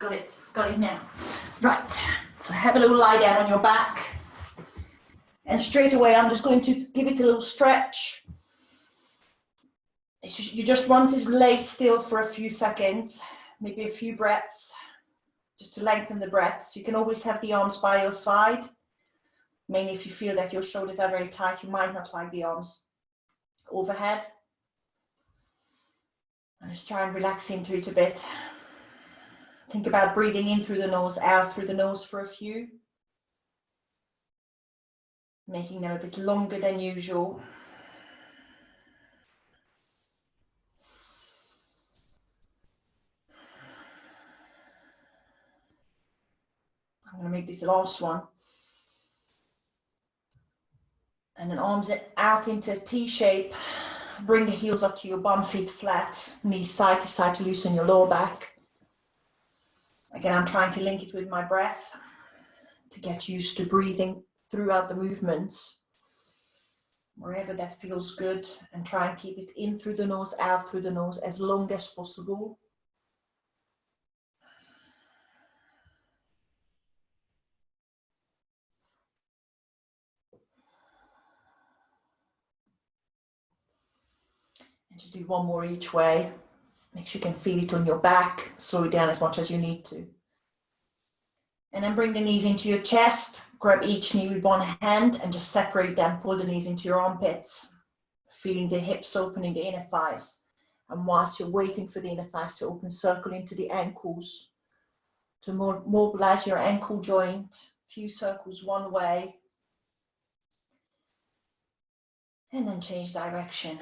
Got it now. Right, so have a little lie down on your back. And straight away, I'm just going to give it a little stretch. You just want to lay still for a few seconds, maybe a few breaths, just to lengthen the breaths. You can always have the arms by your side. Mainly if you feel that your shoulders are very tight, you might not like the arms overhead. And just try and relax into it a bit. Think about breathing in through the nose, out through the nose for a few. Making them a bit longer than usual. I'm going to make this the last one. And then arms out into a T shape. Bring the heels up to your bum, feet flat, knees side to side to loosen your lower back. Again, I'm trying to link it with my breath to get used to breathing throughout the movements. Wherever that feels good, and try and keep it in through the nose, out through the nose as long as possible. And just do one more each way. Make sure you can feel it on your back. Slow it down as much as you need to. And then bring the knees into your chest. Grab each knee with one hand and just separate them. Pull the knees into your armpits. Feeling the hips opening the inner thighs. And whilst you're waiting for the inner thighs to open, circle into the ankles. To mobilize your ankle joint. Few circles one way. And then change direction.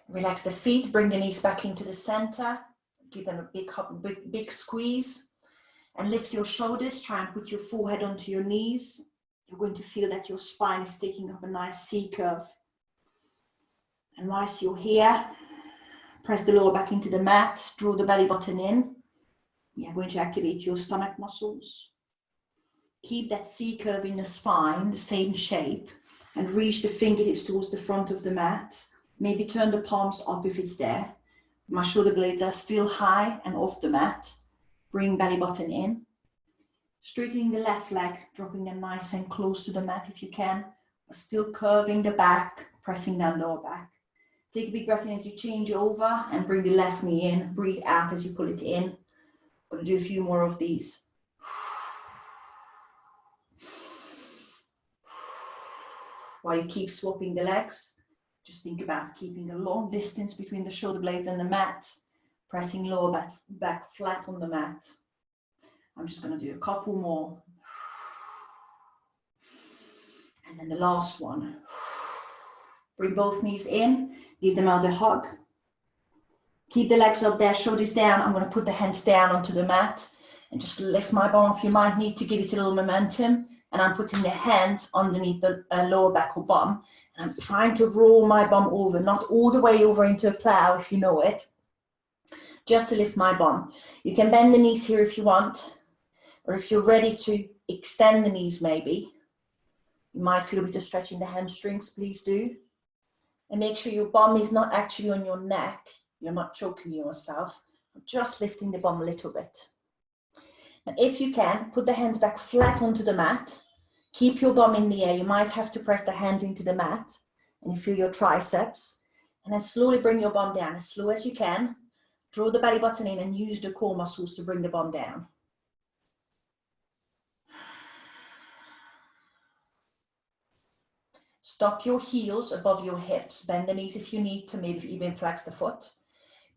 Relax the feet, bring the knees back into the center. Give them a big squeeze. And lift your shoulders, try and put your forehead onto your knees. You're going to feel that your spine is taking up a nice C curve. And whilst you're here, press the lower back into the mat, draw the belly button in. We are going to activate your stomach muscles. Keep that C curve in the spine, the same shape, and reach the fingertips towards the front of the mat. Maybe turn the palms up if it's there. My shoulder blades are still high and off the mat. Bring belly button in. Straightening the left leg, dropping them nice and close to the mat if you can. Still curving the back, pressing down lower back. Take a big breath in as you change over and bring the left knee in. Breathe out as you pull it in. I'm going to do a few more of these. While you keep swapping the legs, just think about keeping a long distance between the shoulder blades and the mat. Pressing lower back flat on the mat. I'm just going to do a couple more. And then the last one. Bring both knees in. Give them out a hug. Keep the legs up there, shoulders down. I'm going to put the hands down onto the mat. And just lift my bum up. You might need to give it a little momentum. And I'm putting the hands underneath the lower back or bum. And I'm trying to roll my bum over. Not all the way over into a plow if you know it. Just to lift my bum. You can bend the knees here if you want, or if you're ready to extend the knees maybe. You might feel a bit of stretching the hamstrings, please do. And make sure your bum is not actually on your neck. You're not choking yourself. Just lifting the bum a little bit. And if you can, put the hands back flat onto the mat. Keep your bum in the air. You might have to press the hands into the mat and you feel your triceps. And then slowly bring your bum down as slow as you can. Draw the belly button in and use the core muscles to bring the bum down. Stop your heels above your hips. Bend the knees if you need to, maybe even flex the foot.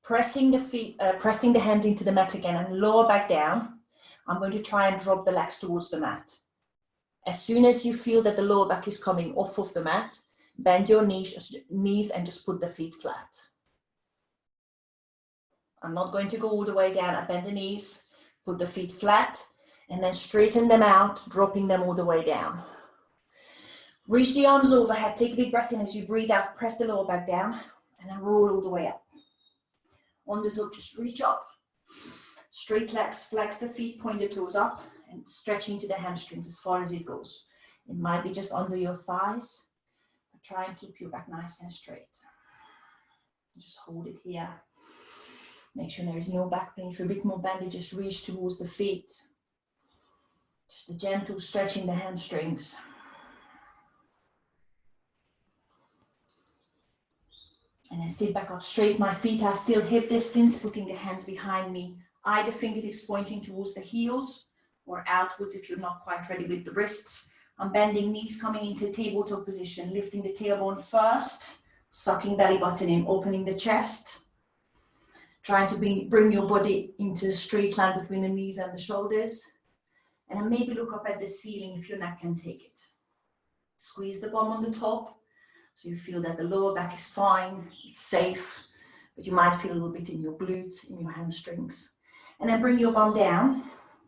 Pressing the hands into the mat again and lower back down. I'm going to try and drop the legs towards the mat. As soon as you feel that the lower back is coming off of the mat, bend your knees and just put the feet flat. I'm not going to go all the way down. I bend the knees, put the feet flat, and then straighten them out, dropping them all the way down. Reach the arms overhead. Take a big breath in as you breathe out. Press the lower back down, and then roll all the way up. On the top, just reach up. Straight legs, flex the feet, point the toes up, and stretch into the hamstrings as far as it goes. It might be just under your thighs, but try and keep your back nice and straight. Just hold it here. Make sure there is no back pain. If you're a bit more bendy, just reach towards the feet. Just a gentle stretching the hamstrings. And then sit back up straight. My feet are still hip distance, putting the hands behind me. Either fingertips pointing towards the heels or outwards if you're not quite ready with the wrists. I'm bending knees, coming into tabletop position, lifting the tailbone first, sucking belly button in, opening the chest. Trying to bring your body into a straight line between the knees and the shoulders. And then maybe look up at the ceiling if your neck can take it. Squeeze the bum on the top. So you feel that the lower back is fine, it's safe, but you might feel a little bit in your glutes, in your hamstrings. And then bring your bum down,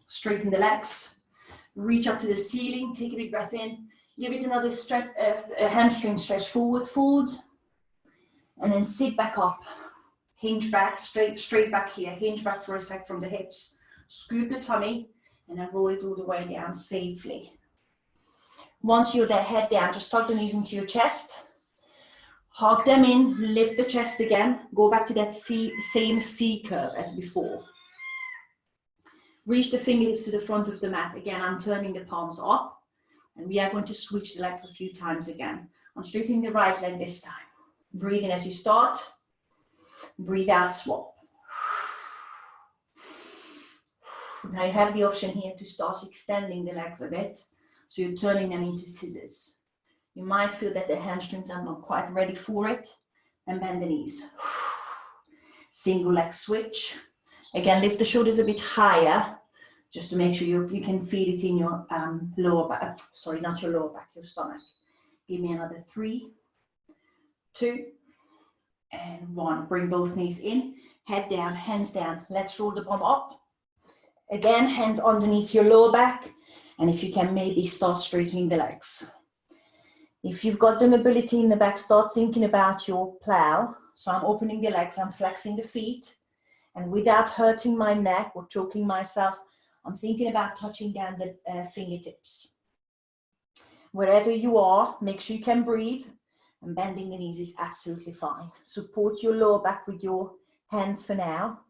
straighten the legs, reach up to the ceiling, take a big breath in, give it another stretch, a hamstring stretch forward, and then sit back up, hinge back, straight back here, hinge back for a sec from the hips, scoop the tummy, and then roll it all the way down safely. Once you're there, head down, just tuck the knees into your chest. Hug them in, lift the chest again, go back to that same C curve as before. Reach the fingertips to the front of the mat. Again, I'm turning the palms up, and we are going to switch the legs a few times again. I'm straightening the right leg this time. Breathe in as you start, breathe out, swap. Now you have the option here to start extending the legs a bit, so you're turning them into scissors. You might feel that the hamstrings are not quite ready for it, and bend the knees. Single leg switch. Again, lift the shoulders a bit higher, just to make sure you can feel it in your lower back, sorry, not your lower back, your stomach. Give me another 3, 2, and 1. Bring both knees in, head down, hands down. Let's roll the bum up. Again, hands underneath your lower back, and if you can, maybe start straightening the legs. If you've got the mobility in the back, start thinking about your plow. So I'm opening the legs, I'm flexing the feet, and without hurting my neck or choking myself, I'm thinking about touching down the fingertips. Wherever you are, make sure you can breathe, and bending the knees is absolutely fine. Support your lower back with your hands for now.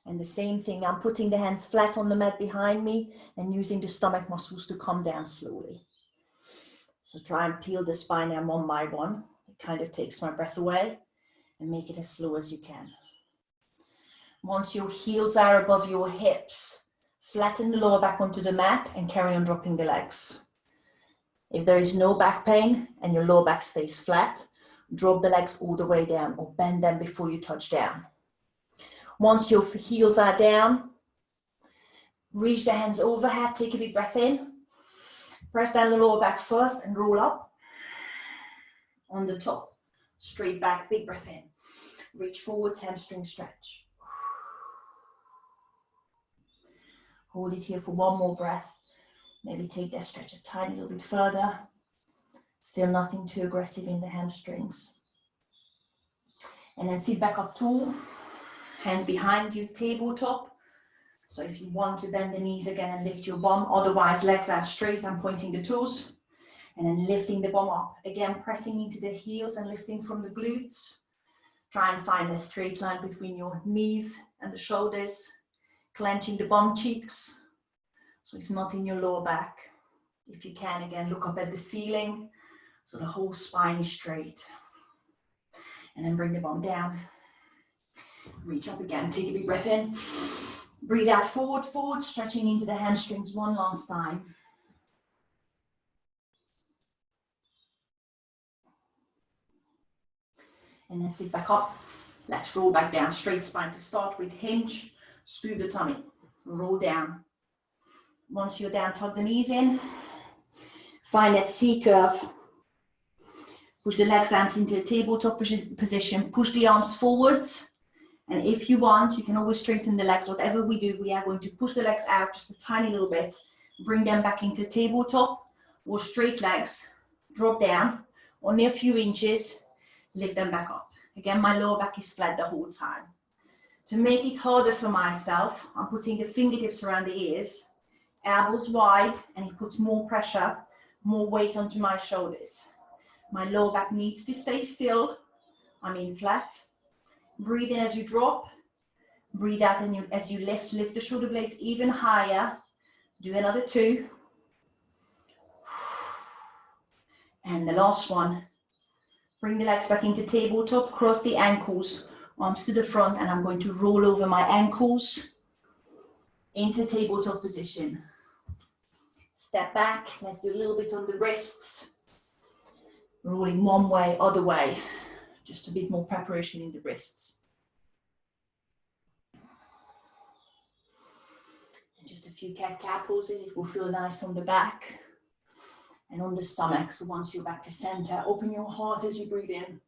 And the same thing, I'm putting the hands flat on the mat behind me and using the stomach muscles to come down slowly. So try and peel the spine down one by one. It kind of takes my breath away, and make it as slow as you can. Once your heels are above your hips, flatten the lower back onto the mat and carry on dropping the legs. If there is no back pain and your lower back stays flat, drop the legs all the way down or bend them before you touch down. Once your heels are down, reach the hands overhead, take a big breath in. Press down the lower back first and roll up on the top. Straight back, big breath in. Reach forwards, hamstring stretch. Hold it here for one more breath. Maybe take that stretch a tiny little bit further. Still nothing too aggressive in the hamstrings. And then sit back up tall. Hands behind you, tabletop. So if you want to bend the knees again and lift your bum, otherwise legs are straight, I'm pointing the toes. And then lifting the bum up. Again, pressing into the heels and lifting from the glutes. Try and find a straight line between your knees and the shoulders. Clenching the bum cheeks, so it's not in your lower back. If you can, again, look up at the ceiling, so the whole spine is straight. And then bring the bum down. Reach up again, take a big breath in. Breathe out, forward, stretching into the hamstrings one last time. And then sit back up. Let's roll back down, straight spine to start with, hinge, scoop the tummy, roll down. Once you're down, tuck the knees in. Find that C curve. Push the legs out into a tabletop position. Push the arms forwards. And if you want, you can always straighten the legs. Whatever we do, we are going to push the legs out just a tiny little bit. Bring them back into tabletop or straight legs. Drop down only a few inches. Lift them back up. Again, my lower back is flat the whole time. To make it harder for myself, I'm putting the fingertips around the ears, elbows wide, and it puts more pressure, more weight onto my shoulders. My lower back needs to stay still. I mean flat. Breathe in as you drop. Breathe out and as you lift. Lift the shoulder blades even higher. Do another 2. And the last one. Bring the legs back into tabletop. Cross the ankles. Arms to the front. And I'm going to roll over my ankles into tabletop position. Step back. Let's do a little bit on the wrists. Rolling one way, other way. Just a bit more preparation in the wrists. And just a few cat-cow poses. It will feel nice on the back and on the stomach. So once you're back to center, open your heart as you breathe in.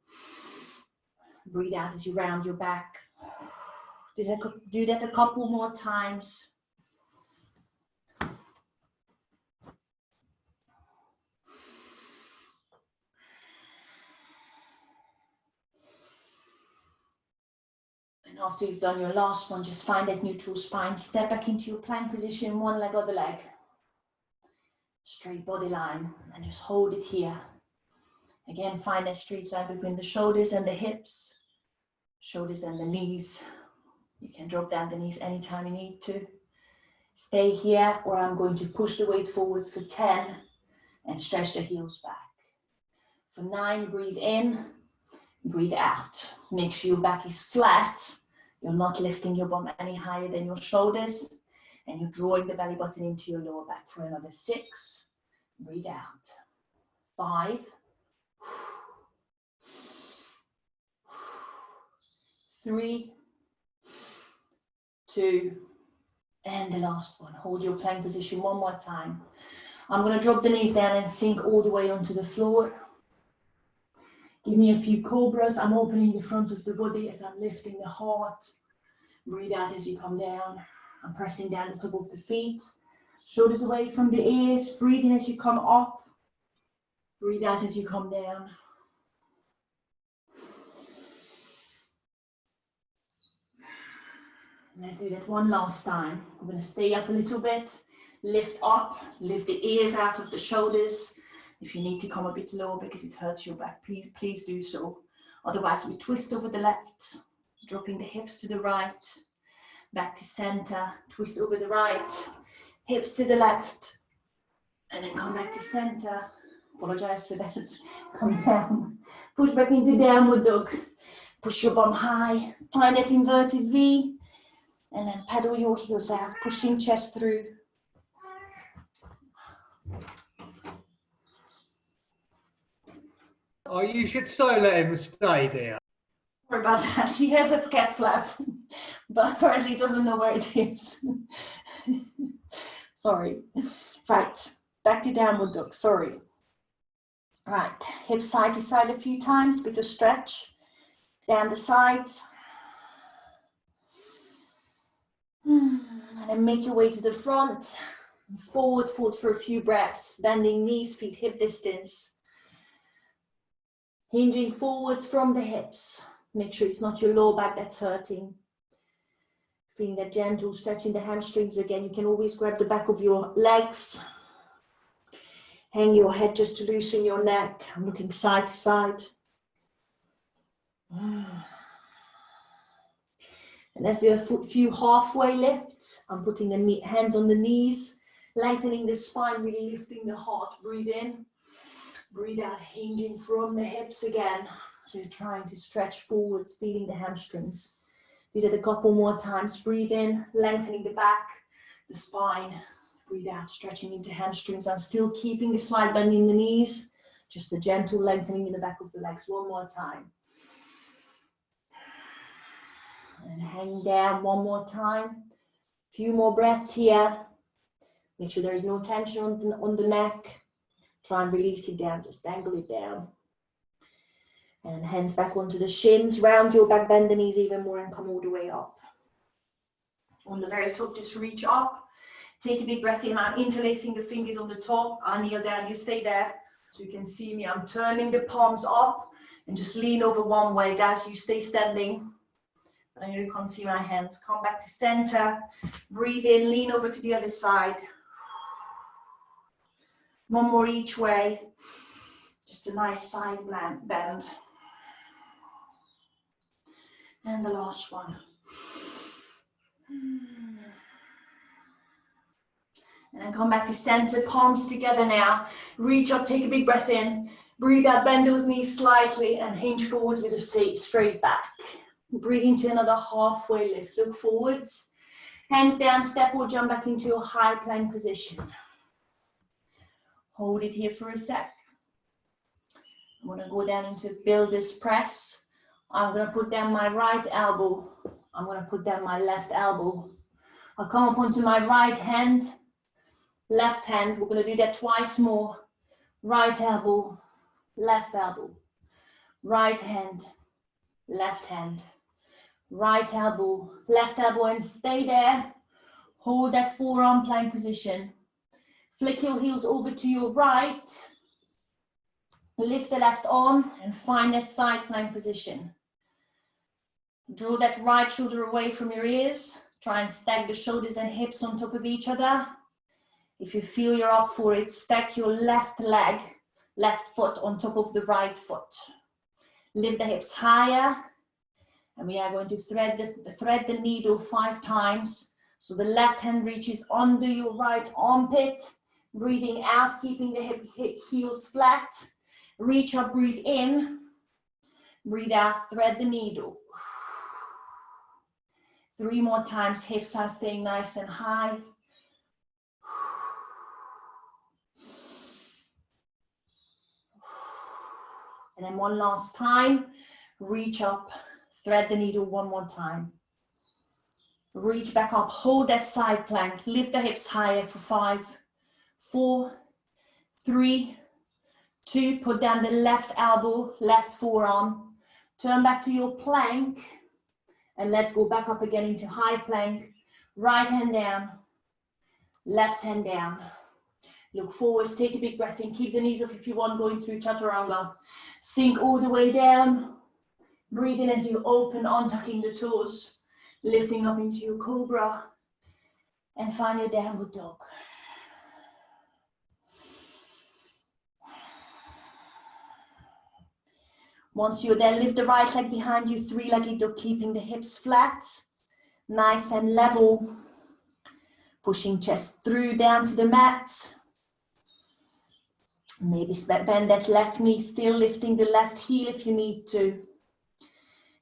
Breathe out as you round your back. Do that a couple more times. And after you've done your last one, just find that neutral spine. Step back into your plank position, one leg, other leg. Straight body line, and just hold it here. Again, find that straight line between the shoulders and the hips. Shoulders and the knees. You can drop down the knees anytime you need to. Stay here, or I'm going to push the weight forwards for 10 and stretch the heels back. For 9, breathe in, breathe out. Make sure your back is flat. You're not lifting your bum any higher than your shoulders. And you're drawing the belly button into your lower back for another 6. Breathe out. 5. 3. 2. And the last one. Hold your plank position one more time. I'm going to drop the knees down and sink all the way onto the floor. Give me a few cobras. I'm opening the front of the body as I'm lifting the heart. Breathe out as you come down. I'm pressing down the top of the feet. Shoulders away from the ears. Breathe in as you come up. Breathe out as you come down. Let's do that one last time. I'm going to stay up a little bit. Lift up. Lift the ears out of the shoulders. If you need to come a bit lower because it hurts your back, please do so. Otherwise, we twist over the left, dropping the hips to the right, back to center, twist over the right, hips to the left, and then come back to center. Apologize for that. Come down. Push back into downward dog. Push your bum high. Find that inverted V, and then pedal your heels out, pushing chest through. Oh, you should so let him stay there. Sorry about that. He has a cat flap, but apparently he doesn't know where it is. Sorry. Right, back to downward dog. Sorry. Right, hip side to side a few times, bit of stretch down the sides. And then make your way to the front. Forward for a few breaths. Bending knees, feet hip distance. Hinging forwards from the hips. Make sure it's not your lower back that's hurting. Feeling that gentle stretch in the hamstrings again. You can always grab the back of your legs. Hang your head just to loosen your neck. I'm looking side to side. And let's do a few halfway lifts. I'm putting the hands on the knees, lengthening the spine, really lifting the heart. Breathe in. Breathe out, hinging from the hips again. So you're trying to stretch forwards, feeling the hamstrings. Do that a couple more times. Breathe in, lengthening the back, the spine. Breathe out, stretching into hamstrings. I'm still keeping the slight bend in the knees. Just the gentle lengthening in the back of the legs. One more time. And hang down one more time. A few more breaths here. Make sure there is no tension on the neck. Try and release it down, just dangle it down. And hands back onto the shins, round your back, bend the knees even more and come all the way up. On the very top, just reach up. Take a big breath in. I'm interlacing the fingers on the top. I kneel down, you stay there. So you can see me, I'm turning the palms up and just lean over one way. Guys, you stay standing. But I know you can't see my hands. Come back to center. Breathe in, lean over to the other side. One more each way. Just Just a nice side bend. And the last one. And then come back to center, palms together now. Reach up, take a big breath in. Breathe out, bend those knees slightly and hinge forwards with a straight back. Breathe into another halfway lift. Look forwards. Hands down, step or jump back into a high plank position. Hold it here for a sec. I'm going to go down into builder's press. I'm going to put down my right elbow. I'm going to put down my left elbow. I'll come up onto my right hand, left hand. We're going to do that twice more. Right elbow, left elbow. Right hand, left hand. Right elbow, left elbow, and stay there. Hold that forearm plank position. Flick your heels over to your right. Lift the left arm and find that side plank position. Draw that right shoulder away from your ears. Try and stack the shoulders and hips on top of each other. If you feel you're up for it, stack your left leg, left foot on top of the right foot. Lift the hips higher. And we are going to thread the needle 5 times. So the left hand reaches under your right armpit. Breathing out, keeping the hip heels flat. Reach up, breathe in. Breathe out, thread the needle. 3 more times, hips are staying nice and high. And then one last time, reach up. Thread the needle 1 more time. Reach back up, hold that side plank, lift the hips higher for 5, 4, 3, 2, put down the left elbow, left forearm, turn back to your plank, and let's go back up again into high plank, right hand down, left hand down. Look forwards, take a big breath in, keep the knees up if you want, going through chaturanga. Sink all the way down. Breathe in as you open, untucking the toes, lifting up into your cobra, and find your downward dog. Once you're there, lift the right leg behind you, 3-legged dog, keeping the hips flat, nice and level. Pushing chest through down to the mat. Maybe bend that left knee, still lifting the left heel if you need to.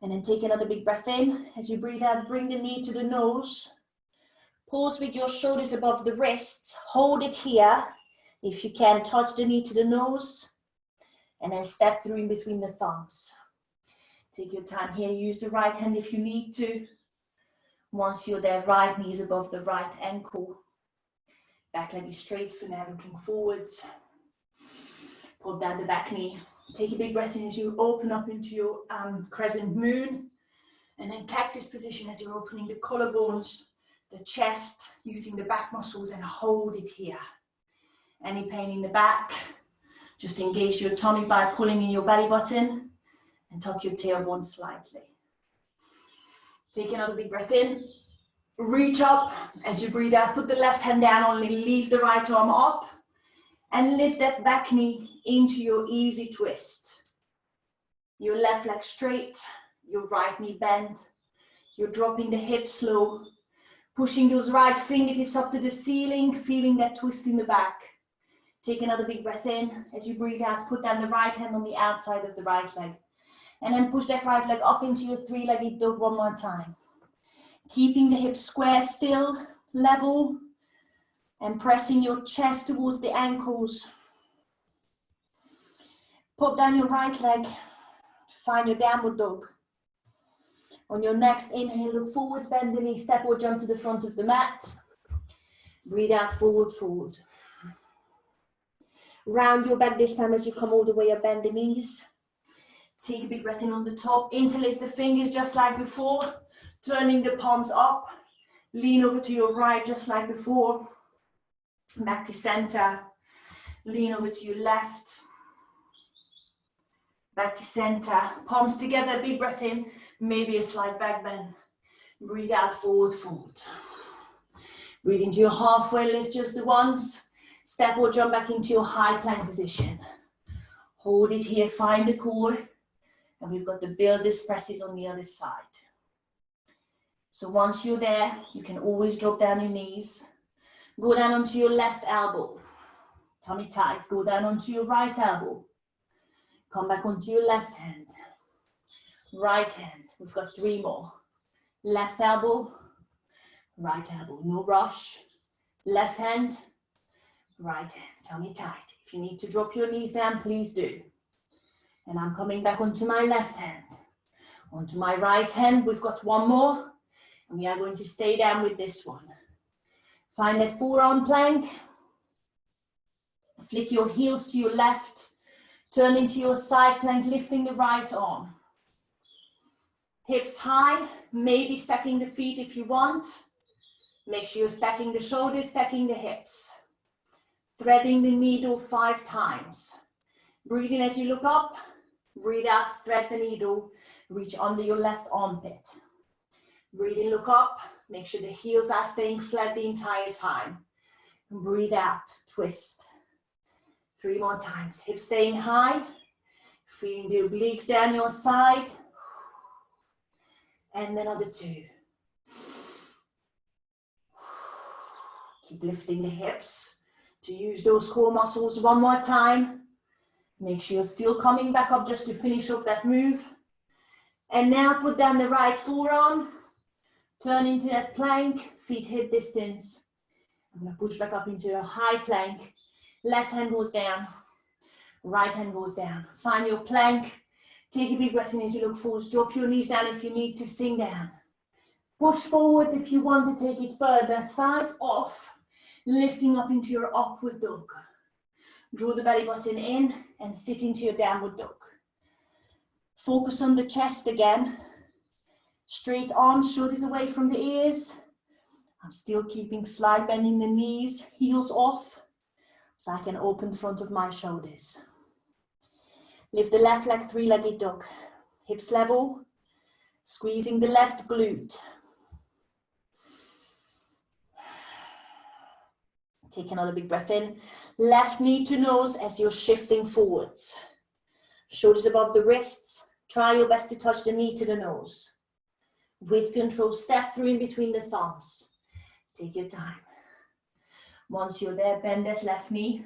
And then take another big breath in. As you breathe out, bring the knee to the nose. Pause with your shoulders above the wrists. Hold it here. If you can, touch the knee to the nose. And then step through in between the thumbs. Take your time here. Use the right hand if you need to. Once you're there, right knee is above the right ankle. Back leg is straight for now, looking forwards. Pull down the back knee. Take a big breath in as you open up into your crescent moon. And then cactus position as you're opening the collarbones, the chest, using the back muscles, and hold it here. Any pain in the back, just engage your tummy by pulling in your belly button and tuck your tailbone slightly. Take another big breath in. Reach up as you breathe out. Put the left hand down, only leave the right arm up. And lift that back knee into your easy twist. Your left leg straight, your right knee bent. You're dropping the hips low, pushing those right fingertips up to the ceiling, feeling that twist in the back. Take another big breath in. As you breathe out, put down the right hand on the outside of the right leg. And then push that right leg up into your 3-legged dog 1 more time. Keeping the hips square still, level. And pressing your chest towards the ankles. Pop down your right leg. Find your downward dog. On your next inhale, look forwards, bend the knee, step or jump to the front of the mat. Breathe out, forward, forward. Round your back this time as you come all the way up, bend the knees. Take a big breath in on the top. Interlace the fingers just like before. Turning the palms up. Lean over to your right just like before. Back to center. Lean over to your left. Back to center. Palms together, big breath in. Maybe a slight back bend. Breathe out, forward, forward. Breathe into your halfway lift just the once. Step or jump back into your high plank position. Hold it here, find the core. And we've got the builder's presses on the other side. So once you're there, you can always drop down your knees. Go down onto your left elbow. Tummy tight. Go down onto your right elbow. Come back onto your left hand. Right hand. We've got 3 more. Left elbow. Right elbow. No rush. Left hand. Right hand. Tummy tight. If you need to drop your knees down, please do. And I'm coming back onto my left hand. Onto my right hand, we've got 1 more. And we are going to stay down with this one. Find that forearm plank. Flick your heels to your left. Turn into your side plank, lifting the right arm. Hips high, maybe stacking the feet if you want. Make sure you're stacking the shoulders, stacking the hips. Threading the needle 5 times. Breathe in as you look up. Breathe out, thread the needle. Reach under your left armpit. Breathe in, look up. Make sure the heels are staying flat the entire time. And breathe out, twist. 3 more times. Hips staying high. Feeling the obliques down your side. And another 2. Keep lifting the hips to use those core muscles 1 more time. Make sure you're still coming back up just to finish off that move. And now put down the right forearm. Turn into that plank, feet hip distance. I'm going to push back up into a high plank. Left hand goes down. Right hand goes down. Find your plank. Take a big breath in as you look forward. Drop your knees down if you need to sink down. Push forwards if you want to take it further. Thighs off. Lifting up into your upward dog. Draw the belly button in and sit into your downward dog. Focus on the chest again. Straight arms, shoulders away from the ears. I'm still keeping slight bend in the knees, heels off, so I can open the front of my shoulders. Lift the left leg, 3-legged dog. Hips level, squeezing the left glute. Take another big breath in. Left knee to nose as you're shifting forwards. Shoulders above the wrists. Try your best to touch the knee to the nose. With control, step through in between the thumbs. Take your time. Once you're there, bend that left knee.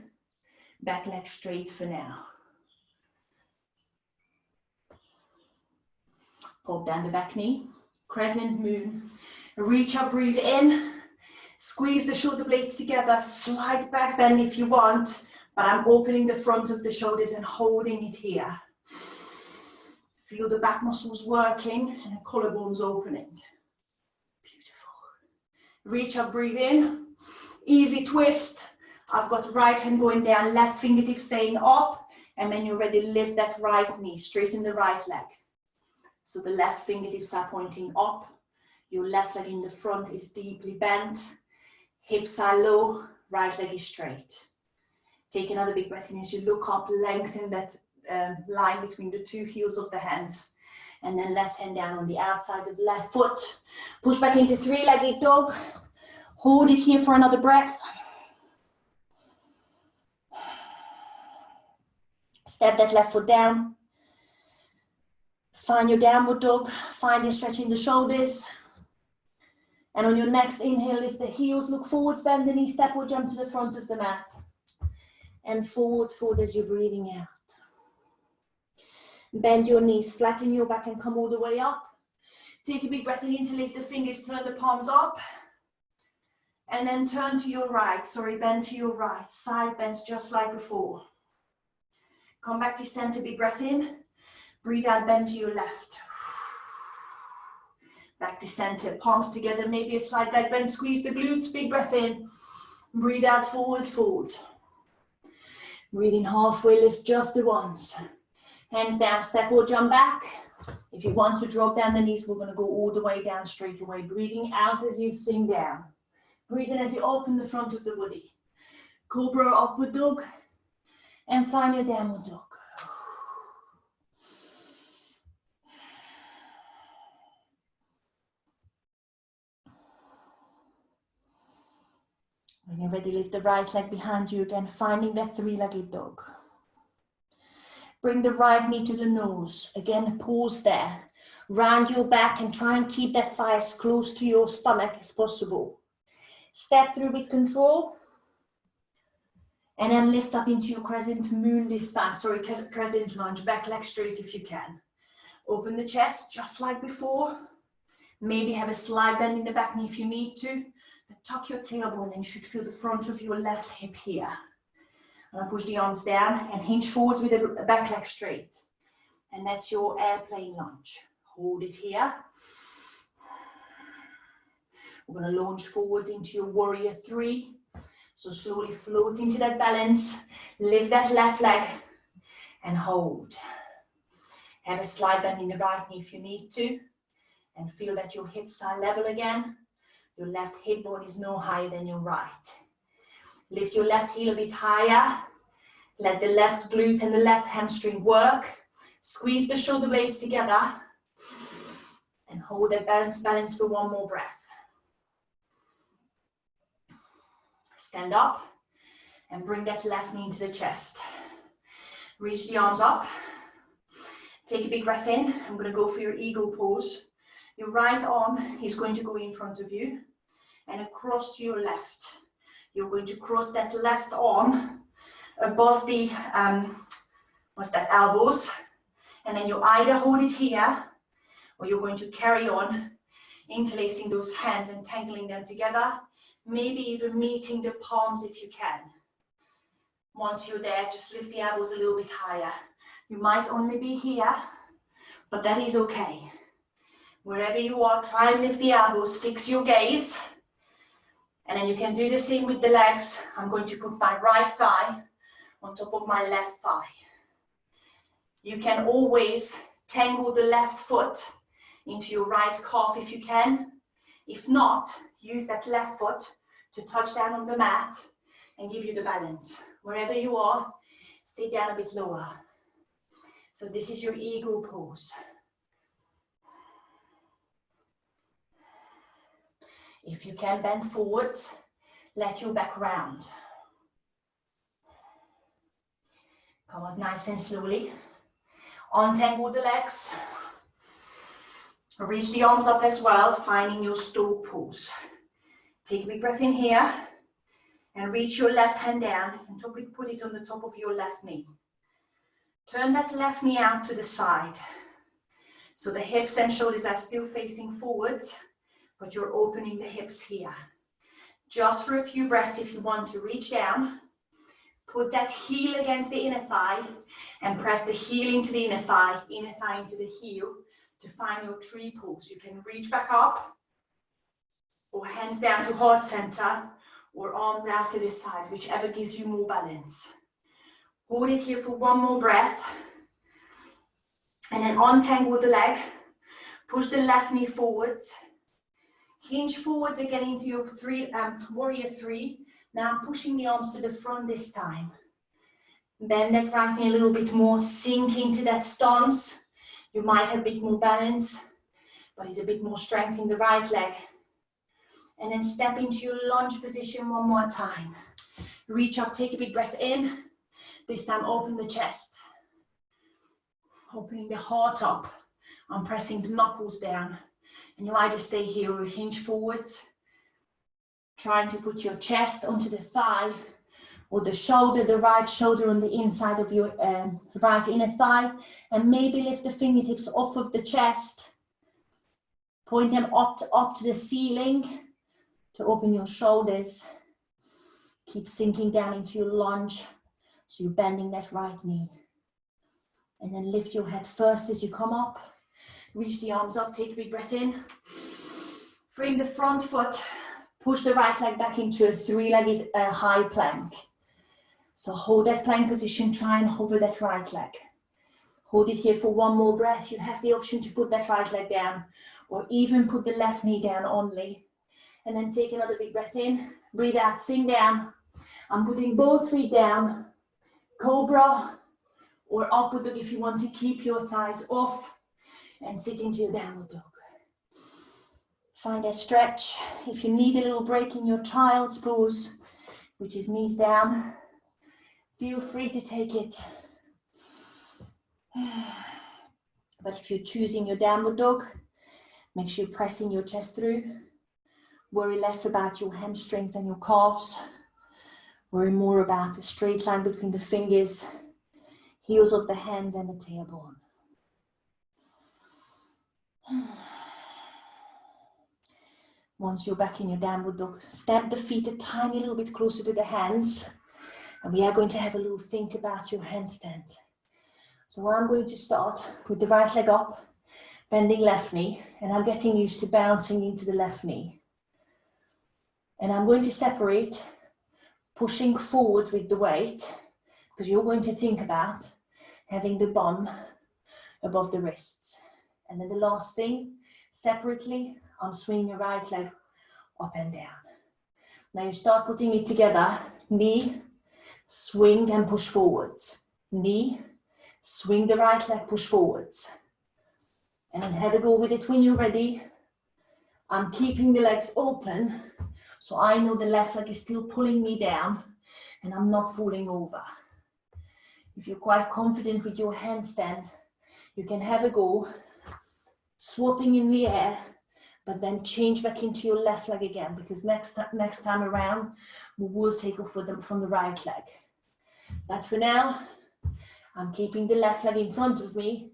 Back leg straight for now. Pop down the back knee. Crescent moon. Reach up, breathe in. Squeeze the shoulder blades together. Slight back bend if you want. But I'm opening the front of the shoulders and holding it here. Feel the back muscles working and the collarbones opening. Beautiful. Reach up, breathe in. Easy twist. I've got right hand going down, left fingertip staying up. And when you're ready, lift that right knee, straighten the right leg. So the left fingertips are pointing up. Your left leg in the front is deeply bent. Hips are low, right leg is straight. Take another big breath in as you look up, lengthen that line between the 2 heels of the hands. And then left hand down on the outside of the left foot. Push back into 3-legged dog. Hold it here for another breath. Step that left foot down. Find your downward dog. Find your stretch in the shoulders. And on your next inhale, lift the heels, look forwards, bend the knee, step or jump to the front of the mat. And forward, forward as you're breathing out. Bend your knees, flatten your back and come all the way up. Take a big breath in, interlace the fingers, turn the palms up. And then turn to your right, bend to your right. Side bends just like before. Come back to center, big breath in. Breathe out, bend to your left. Back to center, palms together, maybe a slight back bend, squeeze the glutes, big breath in. Breathe out, forward, forward. Breathe in halfway, lift just the once. Hands down, step or jump back. If you want to drop down the knees, we're going to go all the way down straight away. Breathing out as you sink down. Breathe in as you open the front of the body. Cobra or upward dog. And find your downward dog. When you're ready, lift the right leg behind you again, finding that 3-legged dog. Bring the right knee to the nose. Again, pause there. Round your back and try and keep that thigh as close to your stomach as possible. Step through with control. And then lift up into your crescent moon this time. Sorry, crescent lunge. Back leg straight if you can. Open the chest just like before. Maybe have a slight bend in the back knee if you need to. But tuck your tailbone and you should feel the front of your left hip here. And push the arms down and hinge forwards with the back leg straight. And that's your airplane lunge. Hold it here. We're going to launch forwards into your warrior 3. So slowly float into that balance. Lift that left leg and hold. Have a slight bend in the right knee if you need to. And feel that your hips are level again. Your left hip bone is no higher than your right. Lift your left heel a bit higher. Let the left glute and the left hamstring work. Squeeze the shoulder blades together. And hold that balance for one more breath. Stand up and bring that left knee into the chest. Reach the arms up. Take a big breath in. I'm going to go for your eagle pose. Your right arm is going to go in front of you and across to your left. You're going to cross that left arm above the elbows, and then you either hold it here or you're going to carry on interlacing those hands and tangling them together, maybe even meeting the palms if you can. Once you're there, just lift the elbows a little bit higher. You might only be here, but that is okay. Wherever you are, try and lift the elbows, fix your gaze. And then you can do the same with the legs. I'm going to put my right thigh on top of my left thigh. You can always tangle the left foot into your right calf if you can. If not, use that left foot to touch down on the mat and give you the balance. Wherever you are, sit down a bit lower. So this is your eagle pose. If you can bend forwards, let your back round. Come up nice and slowly. Untangle the legs. Reach the arms up as well, finding your stool pose. Take a big breath in here and reach your left hand down and put it on the top of your left knee. Turn that left knee out to the side. So the hips and shoulders are still facing forwards, but you're opening the hips here. Just for a few breaths if you want to reach down. Put that heel against the inner thigh and press the heel into the inner thigh into the heel to find your tree pose. You can reach back up or hands down to heart center or arms out to the side, whichever gives you more balance. Hold it here for one more breath and then untangle the leg. Push the left knee forwards. Hinge forwards again into your warrior 3. Now I'm pushing the arms to the front this time. Bend that right knee a little bit more, sink into that stance. You might have a bit more balance, but it's a bit more strength in the right leg. And then step into your lunge position one more time. Reach up, take a big breath in. This time open the chest. Opening the heart up. I'm pressing the knuckles down. And you either stay here or hinge forwards. Trying to put your chest onto the thigh or the shoulder, the right shoulder on the inside of your right inner thigh. And maybe lift the fingertips off of the chest. Point them up to the ceiling to open your shoulders. Keep sinking down into your lunge. So you're bending that right knee. And then lift your head first as you come up. Reach the arms up, take a big breath in. Bring the front foot. Push the right leg back into a 3-legged high plank. So hold that plank position, try and hover that right leg. Hold it here for one more breath. You have the option to put that right leg down or even put the left knee down only. And then take another big breath in, breathe out, sink down. I'm putting both feet down, cobra or upward dog if you want to keep your thighs off and sit into your downward dog. Find a stretch. If you need a little break in your child's pose, which is knees down, feel free to take it. But if you're choosing your downward dog, make sure you're pressing your chest through. Worry less about your hamstrings and your calves. Worry more about the straight line between the fingers, heels of the hands and the tailbone. Once you're back in your downward dog, step the feet a tiny little bit closer to the hands. And we are going to have a little think about your handstand. So I'm going to start with the right leg up, bending left knee, and I'm getting used to bouncing into the left knee. And I'm going to separate, pushing forwards with the weight, because you're going to think about having the bum above the wrists. And then the last thing, separately, I'm swinging your right leg up and down. Now you start putting it together, knee, swing and push forwards. Knee, swing the right leg, push forwards. And then have a go with it when you're ready. I'm keeping the legs open, so I know the left leg is still pulling me down and I'm not falling over. If you're quite confident with your handstand, you can have a go, swapping in the air, but then change back into your left leg again, because next time around, we will take off from the right leg. But for now, I'm keeping the left leg in front of me,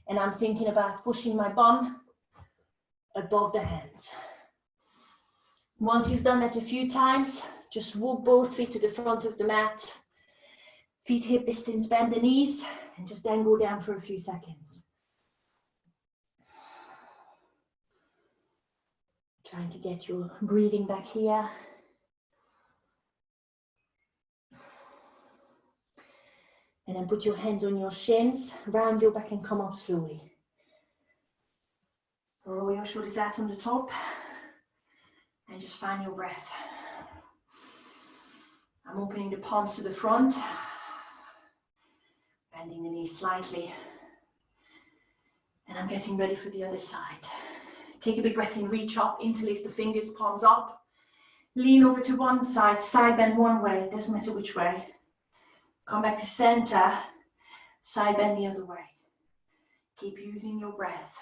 and I'm thinking about pushing my bum above the hands. Once you've done that a few times, just walk both feet to the front of the mat, feet hip distance, bend the knees, and just then go down for a few seconds. Trying to get your breathing back here. And then put your hands on your shins, round your back and come up slowly. Roll your shoulders out on the top and just find your breath. I'm opening the palms to the front, bending the knees slightly, and I'm getting ready for the other side. Take a big breath in, reach up, interlace the fingers, palms up. Lean over to one side, side bend one way, it doesn't matter which way. Come back to center, side bend the other way. Keep using your breath.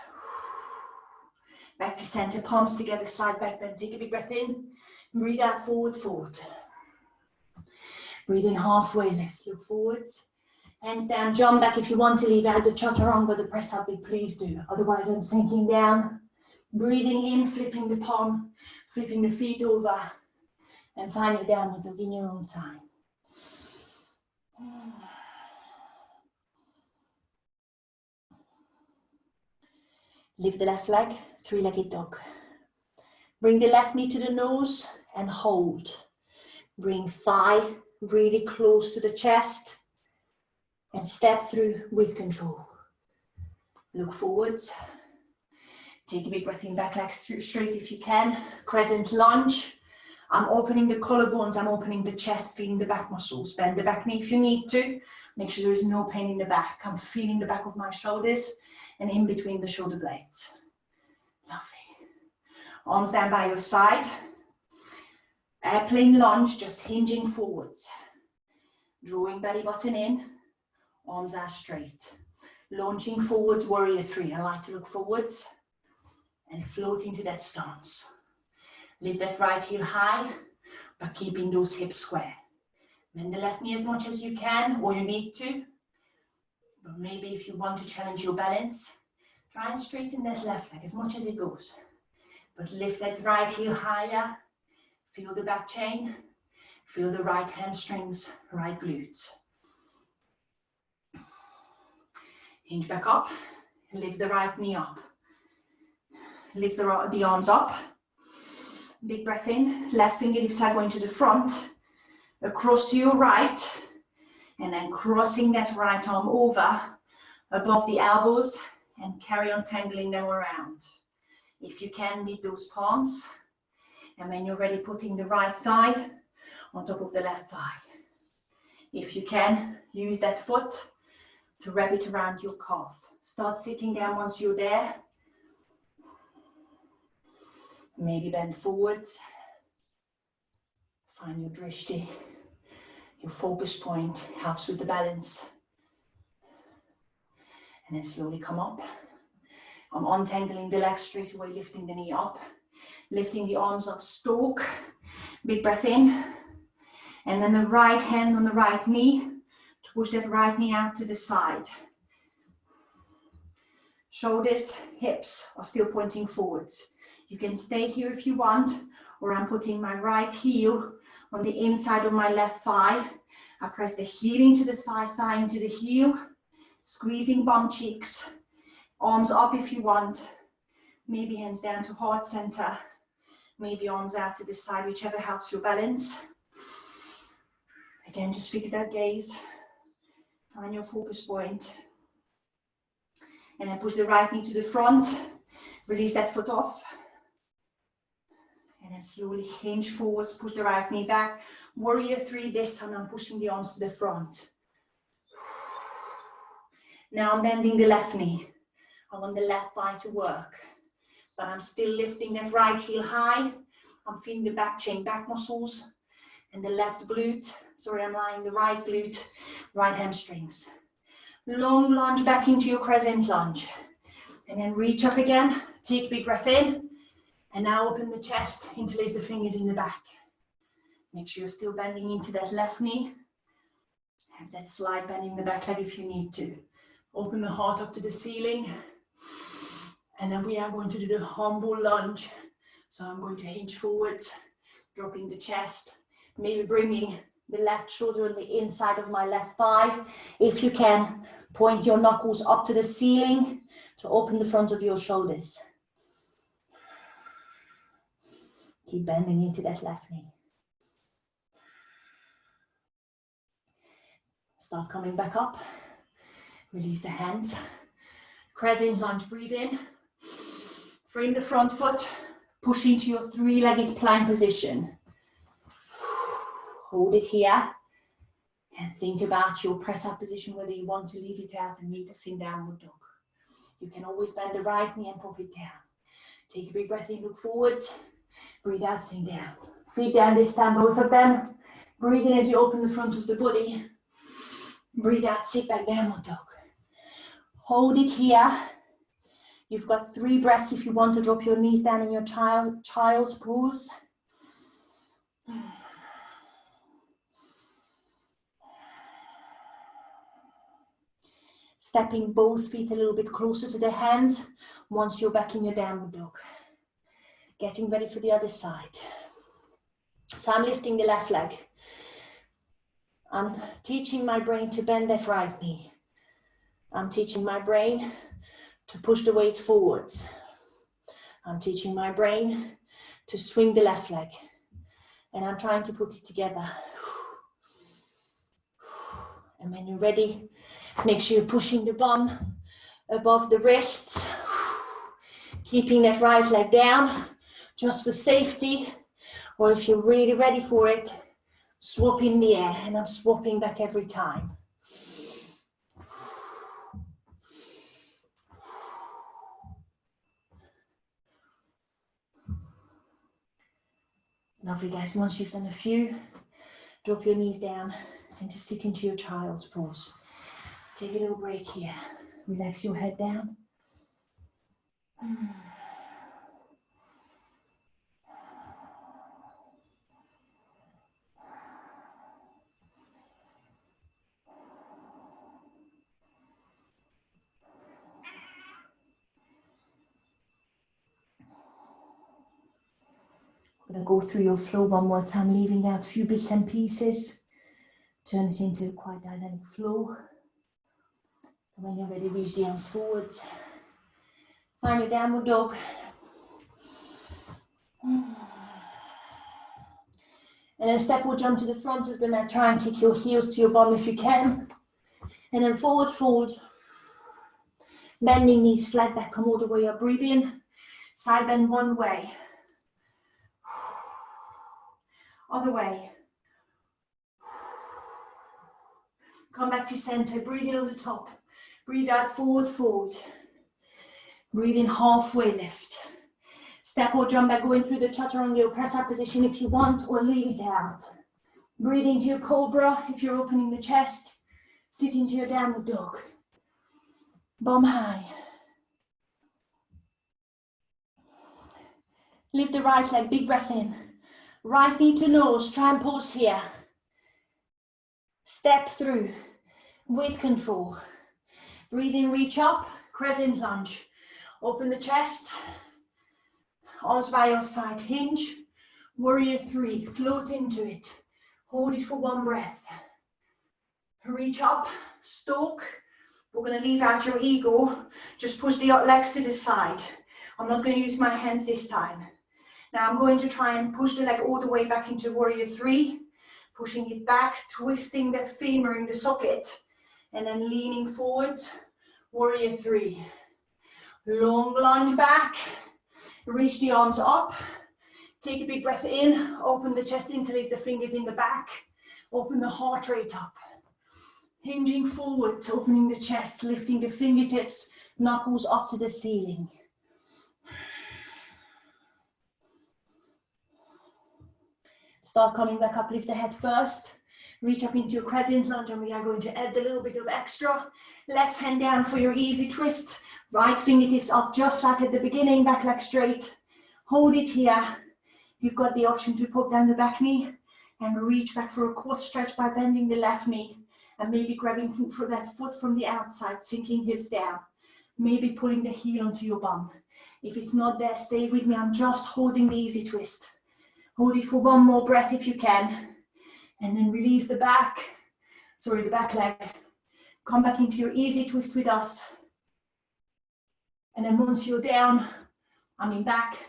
Back to center, palms together, slide back bend. Take a big breath in, breathe out, forward, forward. Breathe in halfway, lift, look forwards. Hands down, jump back. If you want to leave out the chaturanga, the press up bit, please do. Otherwise, I'm sinking down. Breathing in, flipping the palm, flipping the feet over, and find your downward dog in your own time. Lift the left leg, three-legged dog. Bring the left knee to the nose and hold. Bring thigh really close to the chest and step through with control. Look forwards. Take a big breath in, back leg straight if you can. Crescent lunge. I'm opening the collarbones, I'm opening the chest, feeling the back muscles. Bend the back knee if you need to. Make sure there is no pain in the back. I'm feeling the back of my shoulders and in between the shoulder blades. Lovely. Arms down by your side. Airplane lunge, just hinging forwards. Drawing belly button in. Arms are straight. Launching forwards, warrior three. I like to look forwards and float into that stance. Lift that right heel high, but keeping those hips square. Bend the left knee as much as you can, or you need to. But maybe if you want to challenge your balance, try and straighten that left leg as much as it goes. But lift that right heel higher. Feel the back chain. Feel the right hamstrings, right glutes. Hinge back up. Lift the right knee up. Lift the arms up. Big breath in. Left fingertips are going to the front. Across to your right. And then crossing that right arm over above the elbows and carry on tangling them around. If you can, meet those palms. And when you're ready, putting the right thigh on top of the left thigh. If you can, use that foot to wrap it around your calf. Start sitting down once you're there. Maybe bend forwards. Find your drishti. Your focus point helps with the balance. And then slowly come up. I'm untangling the legs straight away, lifting the knee up, lifting the arms up, stalk, big breath in. And then the right hand on the right knee to push that right knee out to the side. Shoulders, hips are still pointing forwards. You can stay here if you want, or I'm putting my right heel on the inside of my left thigh. I press the heel into the thigh into the heel, squeezing bum cheeks, arms up if you want, maybe hands down to heart center, maybe arms out to the side, whichever helps your balance. Again, just fix that gaze, find your focus point. And then push the right knee to the front, release that foot off. And then slowly hinge forwards, push the right knee back. Warrior 3, this time I'm pushing the arms to the front. Now I'm bending the left knee. I want the left thigh to work, but I'm still lifting that right heel high. I'm feeling the back chain, back muscles, and the left glute. Sorry, I'm lying the right glute, right hamstrings. Long lunge back into your crescent lunge. And then reach up again, take a big breath in, and now open the chest, interlace the fingers in the back. Make sure you're still bending into that left knee. Have that slight bending the back leg if you need to. Open the heart up to the ceiling. And then we are going to do the humble lunge. So I'm going to hinge forwards, dropping the chest, maybe bringing the left shoulder on the inside of my left thigh. If you can, point your knuckles up to the ceiling to open the front of your shoulders. Keep bending into that left knee. Start coming back up. Release the hands. Crescent lunge, breathe in. Frame the front foot. Push into your three-legged plank position. Hold it here. And think about your press-up position, whether you want to leave it out and meet us in downward dog. You can always bend the right knee and pop it down. Take a big breath in, look forwards. Breathe out, sink down. Feet down this time, both of them. Breathe in as you open the front of the body. Breathe out, sit back, downward dog. Hold it here. You've got 3 breaths if you want to drop your knees down in your child's pose. Stepping both feet a little bit closer to the hands once you're back in your downward dog. Getting ready for the other side. So I'm lifting the left leg. I'm teaching my brain to bend that right knee. I'm teaching my brain to push the weight forwards. I'm teaching my brain to swing the left leg. And I'm trying to put it together. And when you're ready, make sure you're pushing the bum above the wrists. Keeping that right leg down, just for safety. Or if you're really ready for it, swap in the air. And I'm swapping back every time. Lovely, guys. Once you've done a few, drop your knees down and just sit into your child's pose. Take a little break here. Relax your head down. I'm going to go through your flow one more time, leaving out a few bits and pieces. Turn it into a quite dynamic flow. And when you're ready, reach the arms forwards. Find your downward dog. And then step or jump to the front of the mat. Try and kick your heels to your bum if you can. And then forward fold. Bending knees flat back, come all the way up. Breathe in. Side bend one way. Other way. Come back to center. Breathe in on the top. Breathe out, forward fold. Breathe in, halfway lift. Step or jump back, going through the chaturanga or press up position if you want, or leave it out. Breathe into your cobra if you're opening the chest. Sit into your downward dog. Bum high. Lift the right leg, big breath in. Right knee to nose, try and pause here. Step through with control. Breathe in, reach up, crescent lunge. Open the chest, arms by your side, hinge. Warrior three, float into it. Hold it for one breath. Reach up, stalk. We're going to leave out your ego. Just push the legs to the side. I'm not going to use my hands this time. Now I'm going to try and push the leg all the way back into warrior three. Pushing it back, twisting that femur in the socket. And then leaning forwards, warrior three. Long lunge back. Reach the arms up. Take a big breath in. Open the chest, interlace the fingers in the back. Open the heart rate up. Hinging forwards, opening the chest, lifting the fingertips, knuckles up to the ceiling. Start coming back up, lift the head first. Reach up into your crescent lunge, and we are going to add a little bit of extra. Left hand down for your easy twist. Right fingertips up just like at the beginning, back leg straight. Hold it here. You've got the option to pop down the back knee and reach back for a quad stretch by bending the left knee. And maybe grabbing for that foot from the outside, sinking hips down. Maybe pulling the heel onto your bum. If it's not there, stay with me. I'm just holding the easy twist. Hold it for one more breath if you can. And then release the back leg. Come back into your easy twist with us. And then once you're down, back,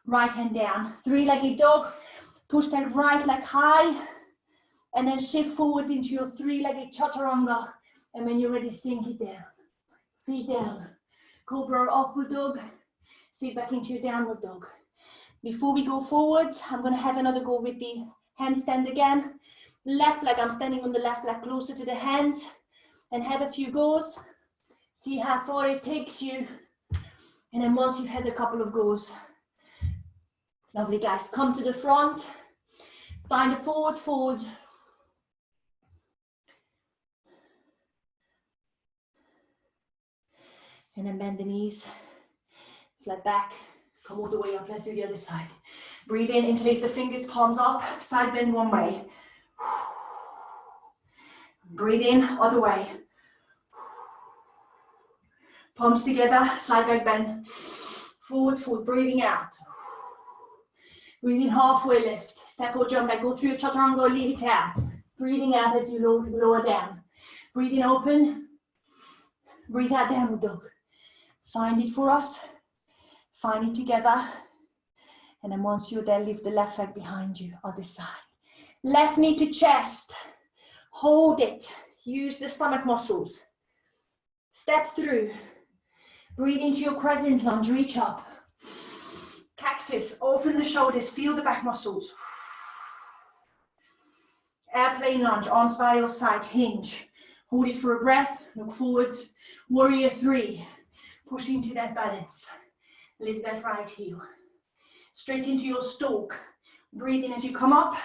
right hand down. Three-legged dog. Push that right leg high. And then shift forwards into your three-legged chaturanga. And when you're ready, sink it down. Feet down. Cobra or upward dog. Sit back into your downward dog. Before we go forwards, I'm going to have another go with the handstand again. Left leg, I'm standing on the left leg closer to the hands. And have a few goes. See how far it takes you. And then once you've had a couple of goes. Lovely, guys. Come to the front. Find a forward fold. And then bend the knees, flat back, come all the way up. Let's do the other side. Breathe in, interlace the fingers, palms up, side bend one way. Breathe in, other way. Palms together, side back bend. Forward fold, breathing out. Breathe in, halfway lift. Step or jump back, go through your chaturanga or leave it out. Breathing out as you lower down. Breathe in, open. Breathe out, downward dog. Find it for us, find it together, and then once you're there, lift the left leg behind you, other side. Left knee to chest, hold it, use the stomach muscles. Step through, breathe into your crescent lunge, reach up. Cactus, open the shoulders, feel the back muscles. Airplane lunge, arms by your side, hinge. Hold it for a breath, look forwards, warrior three. Push into that balance. Lift that right heel. Straight into your stalk. Breathe in as you come up.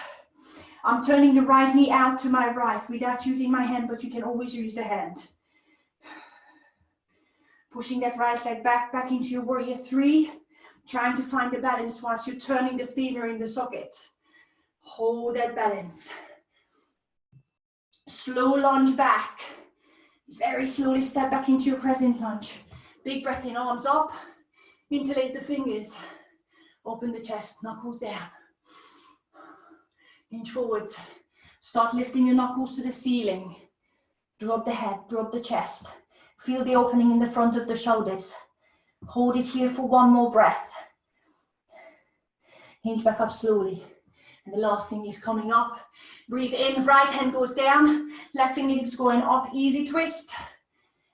I'm turning the right knee out to my right without using my hand, but you can always use the hand. Pushing that right leg back into your warrior three. Trying to find the balance whilst you're turning the femur in the socket. Hold that balance. Slow lunge back. Very slowly step back into your crescent lunge. Big breath in, arms up, interlace the fingers, open the chest, knuckles down. Hinge forwards, start lifting your knuckles to the ceiling. Drop the head, drop the chest. Feel the opening in the front of the shoulders. Hold it here for one more breath. Hinge back up slowly. And the last thing is coming up. Breathe in, right hand goes down, left fingertips going up, easy twist.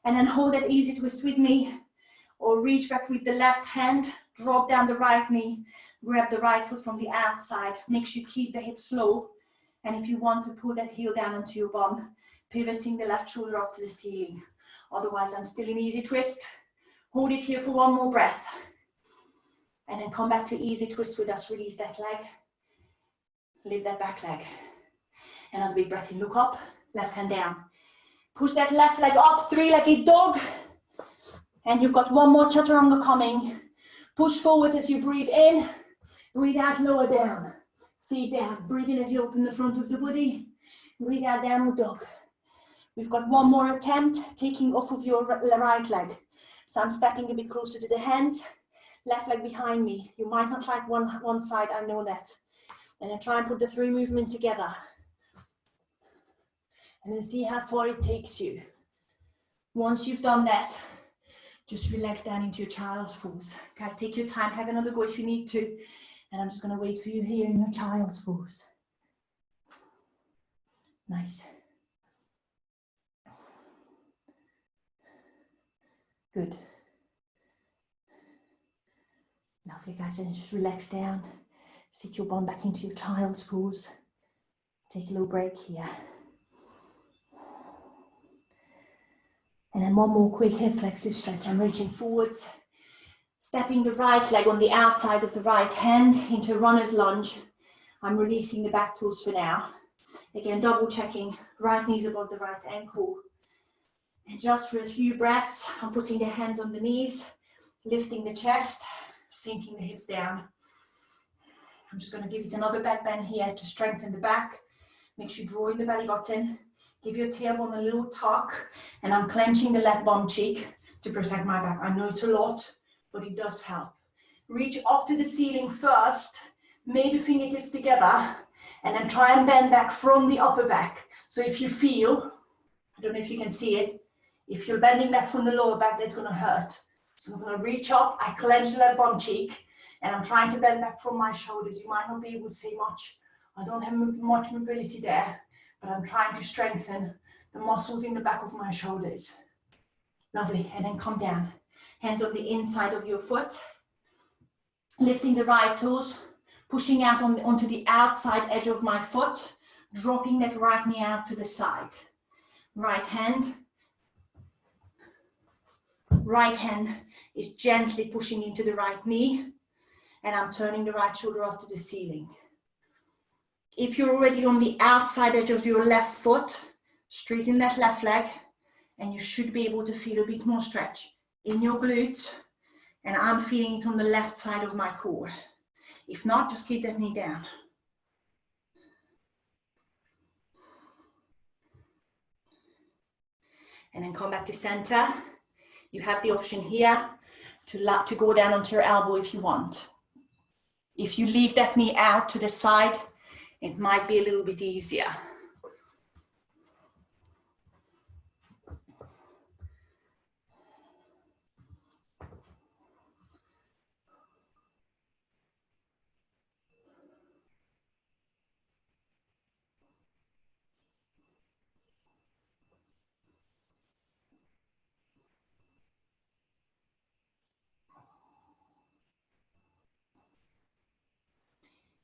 And then hold that easy twist with me, or reach back with the left hand, drop down the right knee, grab the right foot from the outside. Make sure you keep the hips low. And if you want to pull that heel down onto your bum, pivoting the left shoulder up to the ceiling. Otherwise, I'm still in easy twist. Hold it here for one more breath. And then come back to easy twist with us. Release that leg. Lift that back leg. Another big breath in, look up, left hand down. Push that left leg up, three-legged dog. And you've got one more chaturanga coming. Push forward as you breathe in. Breathe out, lower down. Feet down. Breathe in as you open the front of the body. Breathe out, downward dog. We've got one more attempt, taking off of your right leg. So I'm stepping a bit closer to the hands. Left leg behind me. You might not like one side, I know that. And then try and put the three movements together. And then see how far it takes you. Once you've done that, just relax down into your child's pose. Guys, take your time, have another go if you need to. And I'm just gonna wait for you here in your child's pose. Nice. Good. Lovely, guys, and just relax down. Sit your bum back into your child's pose. Take a little break here. And then one more quick hip flexor stretch. I'm reaching forwards, stepping the right leg on the outside of the right hand into a runner's lunge. I'm releasing the back toes for now. Again, double checking, right knees above the right ankle. And just for a few breaths, I'm putting the hands on the knees, lifting the chest, sinking the hips down. I'm just going to give it another back bend here to strengthen the back. Make sure you draw in the belly button. Give your tailbone a little tuck, and I'm clenching the left bum cheek to protect my back. I know it's a lot, but it does help. Reach up to the ceiling first, maybe fingertips together, and then try and bend back from the upper back. So if you feel, I don't know if you can see it, if you're bending back from the lower back, that's gonna hurt. So I'm gonna reach up, I clench the left bum cheek, and I'm trying to bend back from my shoulders. You might not be able to see much. I don't have much mobility there, but I'm trying to strengthen the muscles in the back of my shoulders. Lovely, and then come down. Hands on the inside of your foot. Lifting the right toes, pushing out onto the outside edge of my foot, dropping that right knee out to the side. Right hand is gently pushing into the right knee, and I'm turning the right shoulder up to the ceiling. If you're already on the outside edge of your left foot, straighten that left leg, and you should be able to feel a bit more stretch in your glutes, and I'm feeling it on the left side of my core. If not, just keep that knee down. And then come back to center. You have the option here to go down onto your elbow if you want. If you leave that knee out to the side, it might be a little bit easier.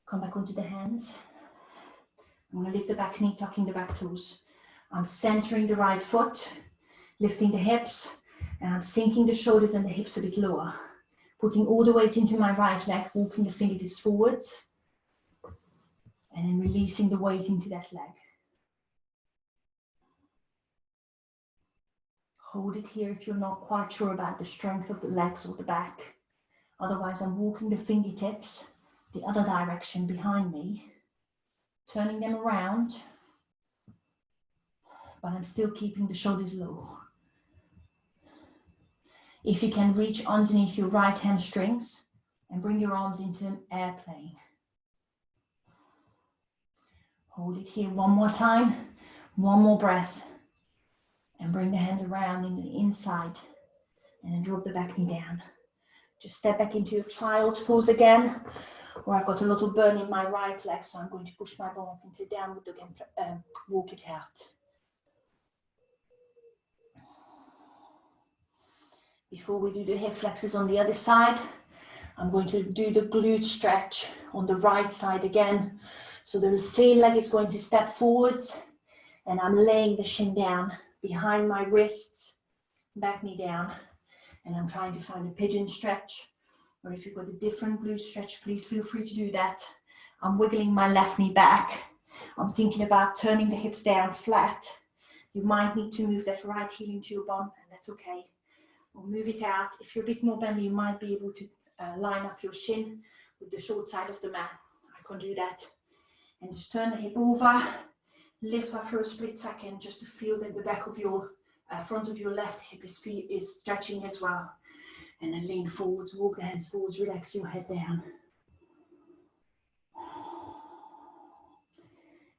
Come back onto the hands. I'm going to lift the back knee, tucking the back toes. I'm centering the right foot, lifting the hips, and I'm sinking the shoulders and the hips a bit lower. Putting all the weight into my right leg, walking the fingertips forwards, and then releasing the weight into that leg. Hold it here if you're not quite sure about the strength of the legs or the back. Otherwise, I'm walking the fingertips the other direction behind me, turning them around, but I'm still keeping the shoulders low. If you can reach underneath your right hamstrings and bring your arms into an airplane. Hold it here one more time, one more breath, and bring the hands around in the inside, and then drop the back knee down. Just step back into your child's pose again, or I've got a little burn in my right leg, so I'm going to push my bum up into downward dog and walk it out. Before we do the hip flexors on the other side, I'm going to do the glute stretch on the right side again. So the same leg is going to step forwards, and I'm laying the shin down behind my wrists, back knee down, and I'm trying to find a pigeon stretch. Or if you've got a different glute stretch, please feel free to do that. I'm wiggling my left knee back. I'm thinking about turning the hips down flat. You might need to move that right heel into your bum, and that's okay. or move it out. If you're a bit more bendy, you might be able to line up your shin with the short side of the mat. I can do that. And just turn the hip over, lift up for a split second, just to feel that the back of your front of your left hip is stretching as well. And then lean forwards, walk the hands forwards, relax your head down.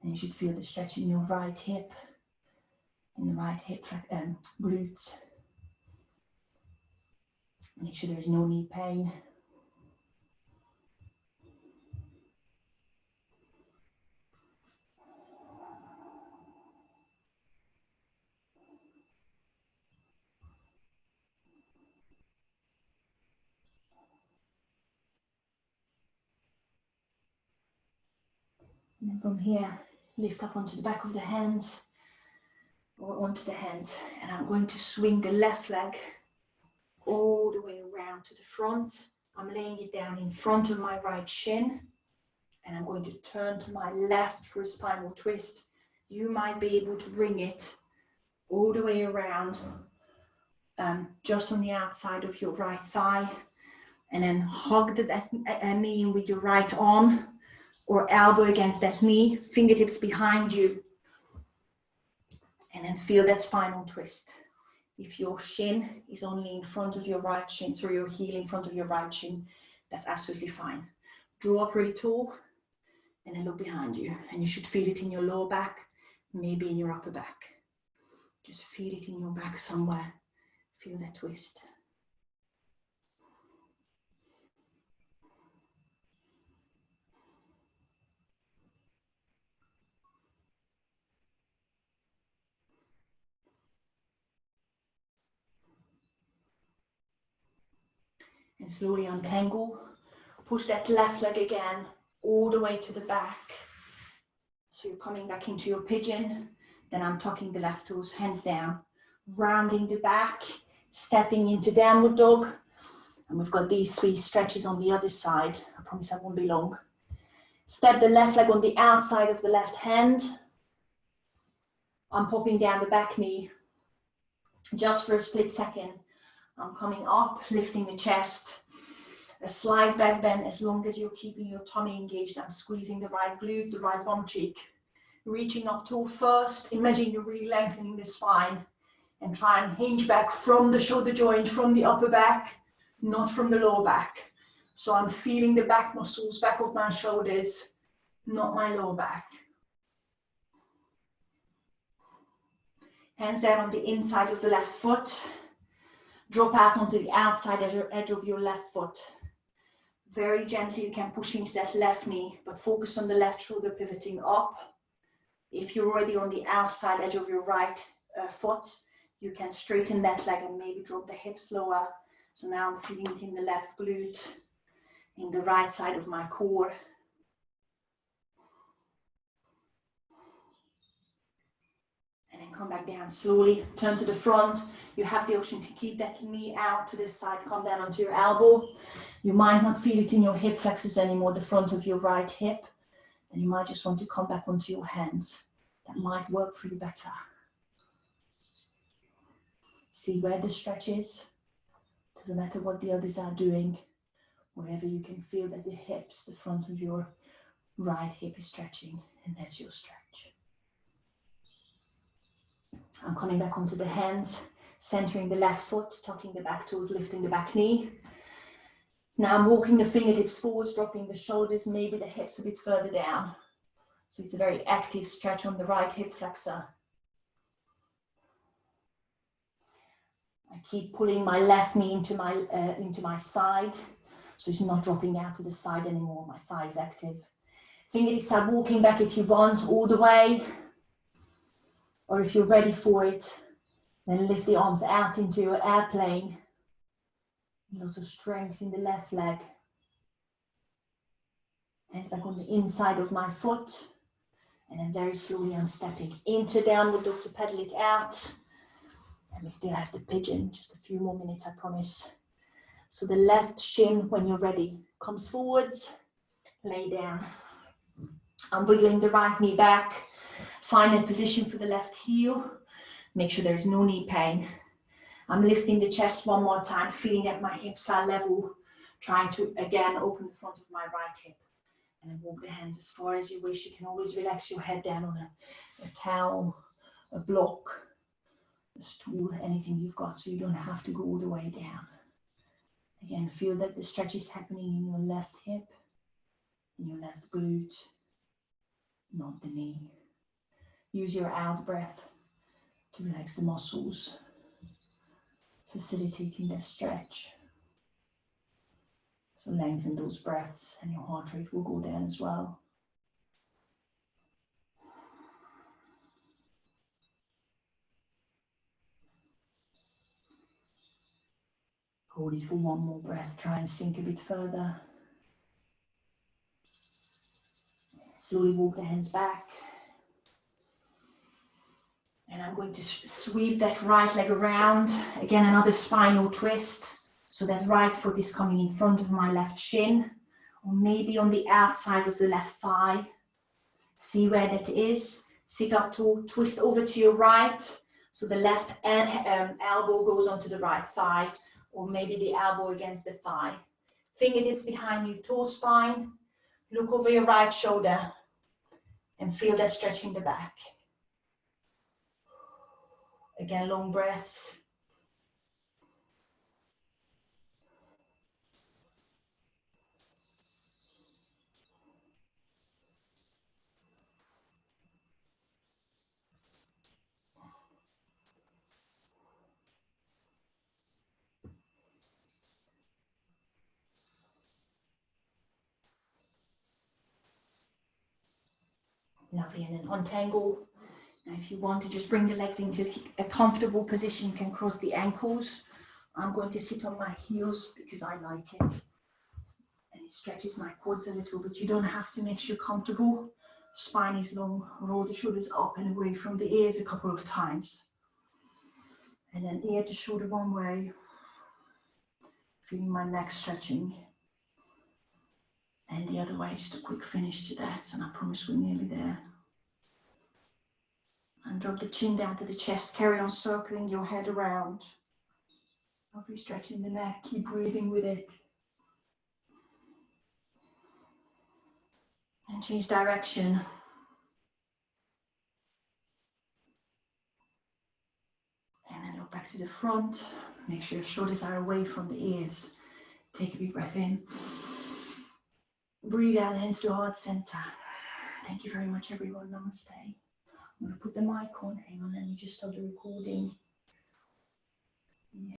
And you should feel the stretch in your right hip, in the right hip glutes. Make sure there is no knee pain. And then from here, lift up onto the back of the hands or onto the hands. And I'm going to swing the left leg all the way around to the front. I'm laying it down in front of my right shin. And I'm going to turn to my left for a spinal twist. You might be able to bring it all the way around, just on the outside of your right thigh. And then hug that knee in with your right arm, or elbow against that knee, fingertips behind you. And then feel that spinal twist. If your shin is only in front of your right shin, so your heel in front of your right shin, that's absolutely fine. Draw up really tall, and then look behind you. And you should feel it in your lower back, maybe in your upper back. Just feel it in your back somewhere. Feel that twist. And slowly untangle. Push that left leg again all the way to the back. So you're coming back into your pigeon. Then I'm tucking the left toes, hands down, rounding the back, stepping into downward dog. And we've got these 3 stretches on the other side. I promise I won't be long. Step the left leg on the outside of the left hand. I'm popping down the back knee just for a split second. I'm coming up, lifting the chest. A slight back bend as long as you're keeping your tummy engaged. I'm squeezing the right glute, the right bum cheek. Reaching up tall first. Imagine you're really lengthening the spine. And try and hinge back from the shoulder joint, from the upper back, not from the lower back. So I'm feeling the back muscles, back of my shoulders, not my lower back. Hands down on the inside of the left foot. Drop out onto the outside edge of your left foot. Very gently, you can push into that left knee, but focus on the left shoulder pivoting up. If you're already on the outside edge of your right foot, you can straighten that leg and maybe drop the hips lower. So now I'm feeling it in the left glute, in the right side of my core. And then come back down slowly, turn to the front. You have the option to keep that knee out to this side, come down onto your elbow. You might not feel it in your hip flexors anymore, the front of your right hip. And you might just want to come back onto your hands. That might work for you better. See where the stretch is. Doesn't matter what the others are doing. Wherever you can feel that the hips, the front of your right hip is stretching, and that's your stretch. I'm coming back onto the hands, centering the left foot, tucking the back toes, lifting the back knee. Now I'm walking the fingertips forwards, dropping the shoulders, maybe the hips a bit further down. So it's a very active stretch on the right hip flexor. I keep pulling my left knee into my side, so it's not dropping out to the side anymore. My thigh is active. Fingertips are walking back if you want, all the way. Or if you're ready for it, then lift the arms out into your airplane. And also strengthen the left leg. Hands back on the inside of my foot. And then very slowly I'm stepping into downward dog to pedal it out. And we still have the pigeon, just a few more minutes, I promise. So the left shin, when you're ready, comes forwards, lay down. I'm wiggling the right knee back. Find a position for the left heel. Make sure there's no knee pain. I'm lifting the chest one more time, feeling that my hips are level, trying to again open the front of my right hip. And then walk the hands as far as you wish. You can always relax your head down on a towel, a block, a stool, anything you've got, so you don't have to go all the way down. Again, feel that the stretch is happening in your left hip, in your left glute, not the knee. Use your out breath to relax the muscles, facilitating that stretch. So lengthen those breaths and your heart rate will go down as well. Hold it for one more breath. Try and sink a bit further. Slowly walk the hands back. And I'm going to sweep that right leg around. Again, another spinal twist. So that right foot is coming in front of my left shin, or maybe on the outside of the left thigh. See where that is. Sit up tall, twist over to your right. So the left elbow goes onto the right thigh, or maybe the elbow against the thigh. Fingertips behind your toe spine. Look over your right shoulder and feel that stretch in the back. Again, long breaths. Lovely, and then untangle. Now if you want to just bring the legs into a comfortable position, you can cross the ankles. I'm going to sit on my heels because I like it. And it stretches my quads a little bit. You don't have to make sure you're comfortable. Spine is long, roll the shoulders up and away from the ears a couple of times. And then ear to shoulder one way. Feeling my neck stretching. And the other way, just a quick finish to that. And I promise we're nearly there. And drop the chin down to the chest. Carry on circling your head around. Lovely stretching the neck. Keep breathing with it. And change direction. And then look back to the front. Make sure your shoulders are away from the ears. Take a big breath in. Breathe out, hands to heart center. Thank you very much, everyone. Namaste. I'm going to put the mic on. Hang on, let me just stop the recording.